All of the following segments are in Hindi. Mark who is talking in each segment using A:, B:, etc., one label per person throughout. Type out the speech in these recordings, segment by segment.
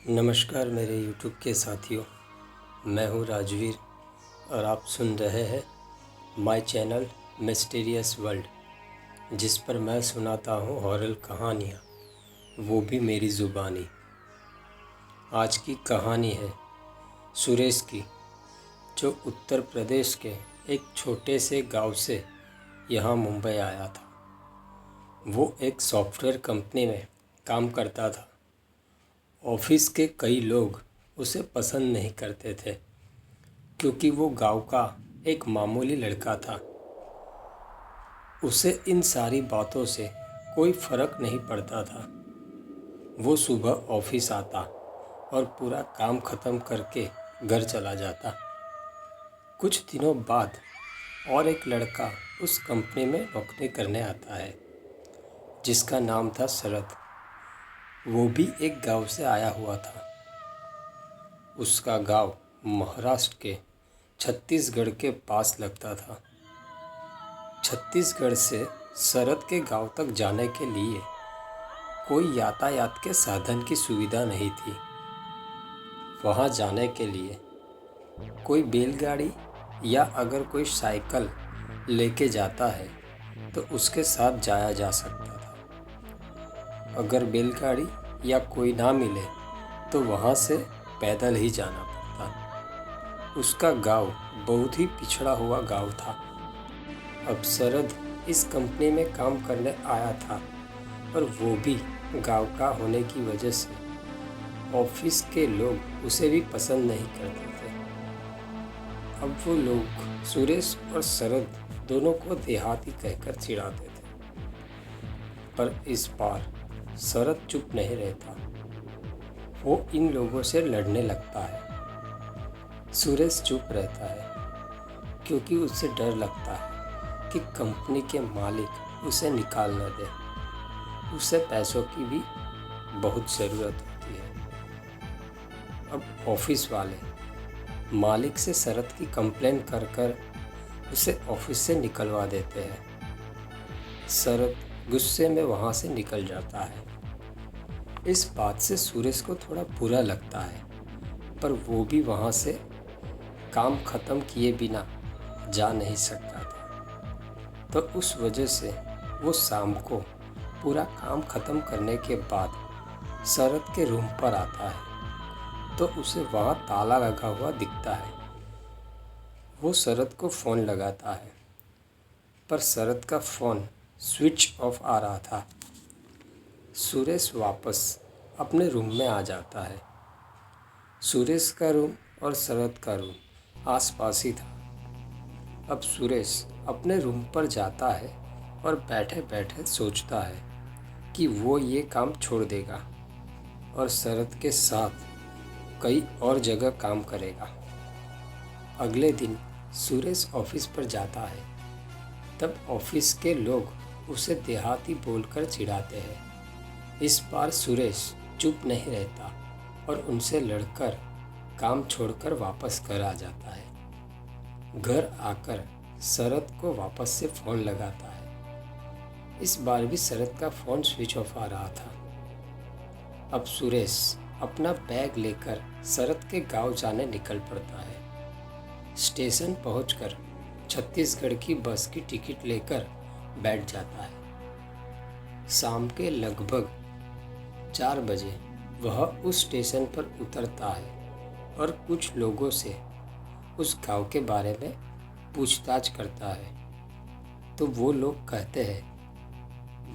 A: नमस्कार मेरे YouTube के साथियों, मैं हूँ राजवीर और आप सुन रहे हैं माय चैनल मिस्टीरियस वर्ल्ड, जिस पर मैं सुनाता हूँ हॉरर कहानियाँ, वो भी मेरी ज़ुबानी। आज की कहानी है सुरेश की, जो उत्तर प्रदेश के एक छोटे से गांव से यहाँ मुंबई आया था। वो एक सॉफ्टवेयर कंपनी में काम करता था। ऑफिस के कई लोग उसे पसंद नहीं करते थे, क्योंकि वो गांव का एक मामूली लड़का था। उसे इन सारी बातों से कोई फर्क नहीं पड़ता था। वो सुबह ऑफिस आता और पूरा काम खत्म करके घर चला जाता। कुछ दिनों बाद और एक लड़का उस कंपनी में नौकरी करने आता है, जिसका नाम था शरद। वो भी एक गांव से आया हुआ था। उसका गांव महाराष्ट्र के छत्तीसगढ़ के पास लगता था। छत्तीसगढ़ से शरद के गांव तक जाने के लिए कोई यातायात के साधन की सुविधा नहीं थी। वहां जाने के लिए कोई बैलगाड़ी या अगर कोई साइकिल लेके जाता है तो उसके साथ जाया जा सकता था। अगर बैलगाड़ी या कोई ना मिले तो वहां से पैदल ही जाना पड़ता। उसका गांव बहुत ही पिछड़ा हुआ गांव था। अब शरद इस कंपनी में काम करने आया था और वो भी गांव का होने की वजह से ऑफिस के लोग उसे भी पसंद नहीं करते थे। अब वो लोग सुरेश और शरद दोनों को देहाती कहकर चिढ़ाते थे। पर इस बार शरद चुप नहीं रहता। वो इन लोगों से लड़ने लगता है। सुरेश चुप रहता है क्योंकि उसे डर लगता है कि कंपनी के मालिक उसे निकाल न दे। उसे पैसों की भी बहुत ज़रूरत होती है। अब ऑफिस वाले मालिक से शरद की कंप्लेन कर कर उसे ऑफिस से निकलवा देते हैं। शरद गुस्से में वहाँ से निकल जाता है। इस बात से सुरेश को थोड़ा बुरा लगता है, पर वो भी वहाँ से काम ख़त्म किए बिना जा नहीं सकता था। तो उस वजह से वो शाम को पूरा काम ख़त्म करने के बाद शरद के रूम पर आता है तो उसे वहाँ ताला लगा हुआ दिखता है। वो शरद को फ़ोन लगाता है, पर शरद का फ़ोन स्विच ऑफ आ रहा था। सुरेश वापस अपने रूम में आ जाता है। सुरेश का रूम और शरद का रूम आसपास ही था। अब सुरेश अपने रूम पर जाता है और बैठे बैठे सोचता है कि वो ये काम छोड़ देगा और शरद के साथ कई और जगह काम करेगा। अगले दिन सुरेश ऑफिस पर जाता है। तब ऑफिस के लोग उसे देहाती बोलकर चिढ़ाते हैं। इस बार सुरेश चुप नहीं रहता और उनसे लड़कर काम छोड़कर वापस घर आ जाता है। घर आकर शरद को वापस से फ़ोन लगाता है। इस बार भी शरद का फ़ोन स्विच ऑफ आ रहा था। अब सुरेश अपना बैग लेकर शरद के गांव जाने निकल पड़ता है। स्टेशन पहुंचकर छत्तीसगढ़ की बस की टिकट लेकर बैठ जाता है। शाम के लगभग 4 बजे वह उस स्टेशन पर उतरता है और कुछ लोगों से उस गांव के बारे में पूछताछ करता है। तो वो लोग कहते हैं,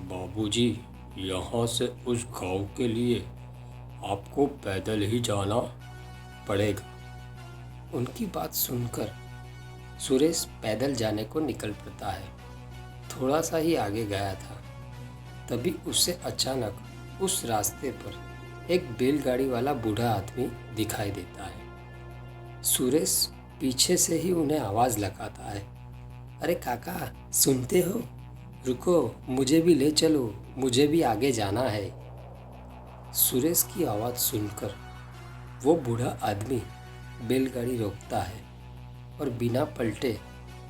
A: बाबूजी, यहाँ से उस गांव के लिए आपको पैदल ही जाना पड़ेगा। उनकी बात सुनकर सुरेश पैदल जाने को निकल पड़ता है। थोड़ा सा ही आगे गया था, तभी उससे अचानक उस रास्ते पर एक बैलगाड़ी वाला बूढ़ा आदमी दिखाई देता है। सुरेश पीछे से ही उन्हें आवाज़ लगाता है, अरे काका, सुनते हो? रुको, मुझे भी ले चलो, मुझे भी आगे जाना है। सुरेश की आवाज़ सुनकर वो बूढ़ा आदमी बैलगाड़ी रोकता है और बिना पलटे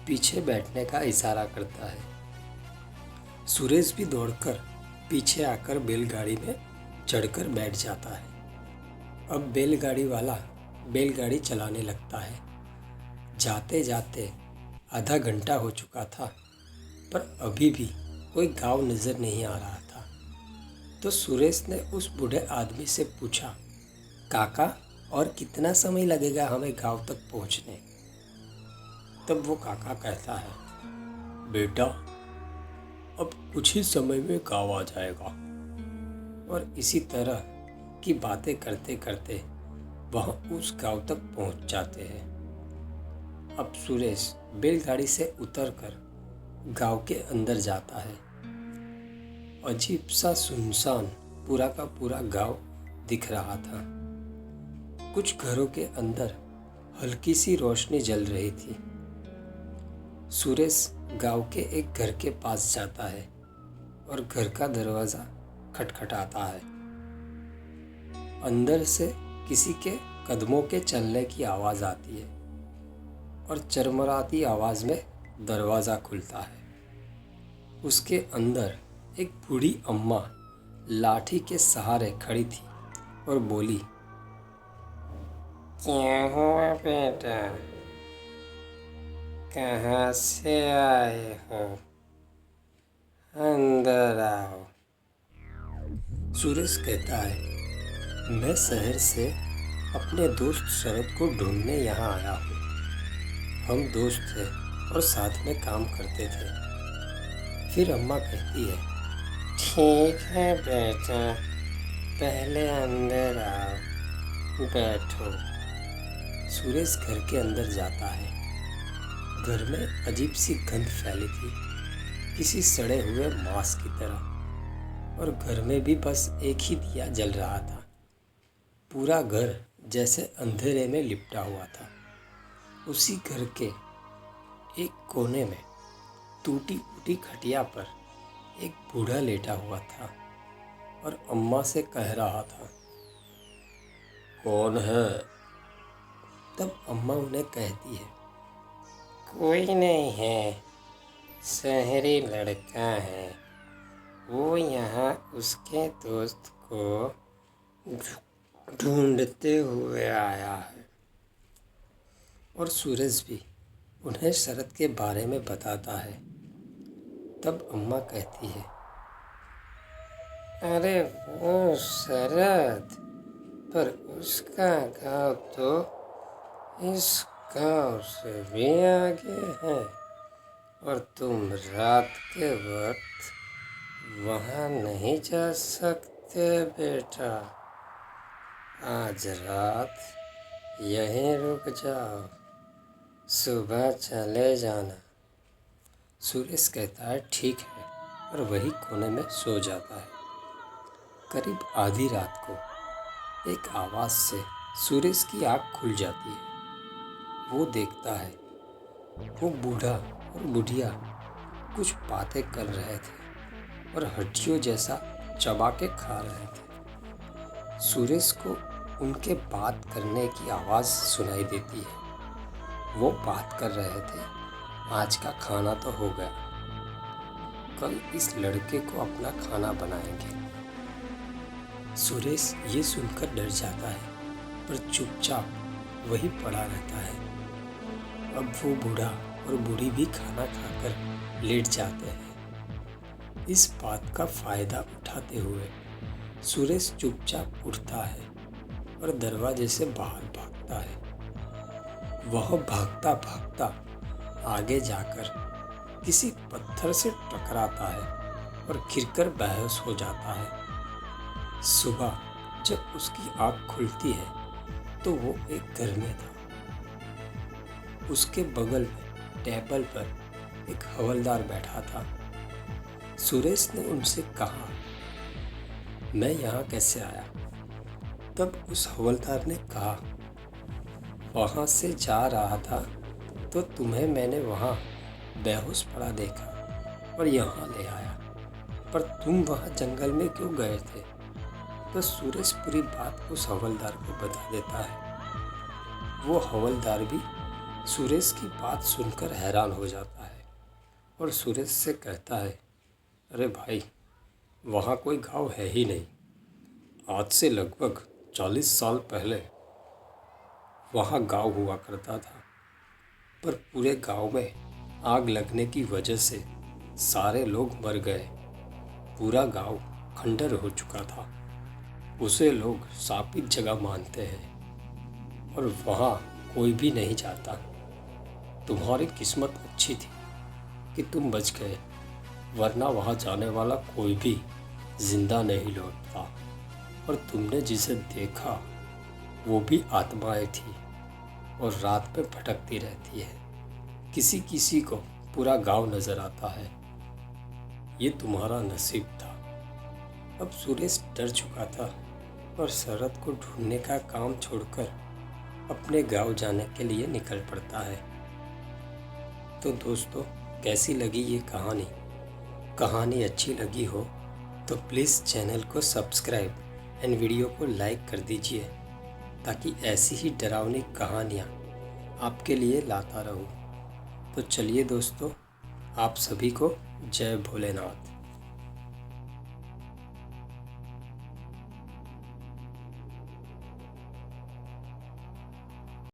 A: पीछे बैठने का इशारा करता है। सुरेश भी दौड़कर पीछे आकर बैलगाड़ी में चढ़कर बैठ जाता है। अब बैलगाड़ी वाला बैलगाड़ी चलाने लगता है। जाते जाते आधा घंटा हो चुका था, पर अभी भी कोई गांव नज़र नहीं आ रहा था। तो सुरेश ने उस बूढ़े आदमी से पूछा, काका, और कितना समय लगेगा हमें गांव तक पहुंचने? तब वो काका कहता है, बेटा, अब कुछ ही समय में गांव आ जाएगा। और इसी तरह की बातें करते करते वह उस गांव तक पहुंच जाते हैं। अब सुरेश बैलगाड़ी से उतरकर गांव के अंदर जाता है। अजीब सा सुनसान पूरा का पूरा गांव दिख रहा था। कुछ घरों के अंदर हल्की सी रोशनी जल रही थी। सुरेश गांव के एक घर के पास जाता है और घर का दरवाज़ा खटखटाता है। अंदर से किसी के कदमों के चलने की आवाज़ आती है और चरमराती आवाज़ में दरवाज़ा खुलता है। उसके अंदर एक बूढ़ी अम्मा लाठी के सहारे खड़ी थी और बोली, क्या हुआ बेटा, कहाँ से आए हो? अंदर आओ। सुरेश कहता है, मैं शहर से अपने दोस्त शरद को ढूंढने यहाँ आया हूँ। हम दोस्त थे और साथ में काम करते थे। फिर अम्मा कहती है, ठीक है बेटा, पहले अंदर आओ, बैठो। सुरेश घर के अंदर जाता है। घर में अजीब सी गंध फैली थी, किसी सड़े हुए मांस की तरह, और घर में भी बस एक ही दिया जल रहा था। पूरा घर जैसे अंधेरे में लिपटा हुआ था। उसी घर के एक कोने में टूटी फूटी खटिया पर एक बूढ़ा लेटा हुआ था और अम्मा से कह रहा था, कौन है? तब अम्मा उन्हें कहती है, कोई नहीं है, शहरी लड़का है, वो यहाँ उसके दोस्त को ढूंढते हुए आया है। और सूरज भी उन्हें शरद के बारे में बताता है। तब अम्मा कहती है, अरे वो शरद, पर उसका गांव तो इस गांव से भी आगे है, और तुम रात के वक्त वहाँ नहीं जा सकते बेटा। आज रात यहीं रुक जाओ, सुबह चले जाना। सुरेश कहता है, ठीक है, और वही कोने में सो जाता है। करीब आधी रात को एक आवाज़ से सुरेश की आँख खुल जाती है। वो देखता है, वो बूढ़ा और बुढ़िया कुछ बातें कर रहे थे और हड्डियों जैसा चबा के खा रहे थे। सुरेश को उनके बात करने की आवाज़ सुनाई देती है। वो बात कर रहे थे, आज का खाना तो हो गया, कल इस लड़के को अपना खाना बनाएंगे। सुरेश ये सुनकर डर जाता है, पर चुपचाप वही पड़ा रहता है। अब वो बूढ़ा और बूढ़ी भी खाना खाकर लेट जाते हैं। इस बात का फ़ायदा उठाते हुए सुरेश चुपचाप उठता है और दरवाजे से बाहर भागता है। वह भागता भागता आगे जाकर किसी पत्थर से टकराता है और गिरकर बेहोश हो जाता है। सुबह जब उसकी आँख खुलती है तो वो एक घर में था। उसके बगल में टेबल पर एक हवलदार बैठा था। सुरेश ने उनसे कहा, मैं यहाँ कैसे आया? तब उस हवलदार ने कहा, वहाँ से जा रहा था तो तुम्हें मैंने वहाँ बेहोश पड़ा देखा और यहाँ ले आया, पर तुम वहाँ जंगल में क्यों गए थे? तो सुरेश पूरी बात उस हवलदार को बता देता है। वो हवलदार भी सुरेश की बात सुनकर हैरान हो जाता है और सुरेश से कहता है, अरे भाई, वहाँ कोई गांव है ही नहीं। आज से लगभग 40 साल पहले वहाँ गांव हुआ करता था, पर पूरे गांव में आग लगने की वजह से सारे लोग मर गए। पूरा गांव खंडर हो चुका था। उसे लोग शापित जगह मानते हैं और वहाँ कोई भी नहीं जाता। तुम्हारी किस्मत अच्छी थी कि तुम बच गए, वरना वहाँ जाने वाला कोई भी जिंदा नहीं लौटता। और तुमने जिसे देखा वो भी आत्माएं थी और रात में भटकती रहती है। किसी किसी को पूरा गांव नजर आता है। ये तुम्हारा नसीब था। अब सुरेश डर चुका था और शरद को ढूंढने का काम छोड़कर अपने गांव जाने के लिए निकल पड़ता है। तो दोस्तों, कैसी लगी ये कहानी? कहानी अच्छी लगी हो तो प्लीज़ चैनल को सब्सक्राइब एंड वीडियो को लाइक कर दीजिए, ताकि ऐसी ही डरावनी कहानियाँ आपके लिए लाता रहूँ। तो चलिए दोस्तों, आप सभी को जय भोलेनाथ।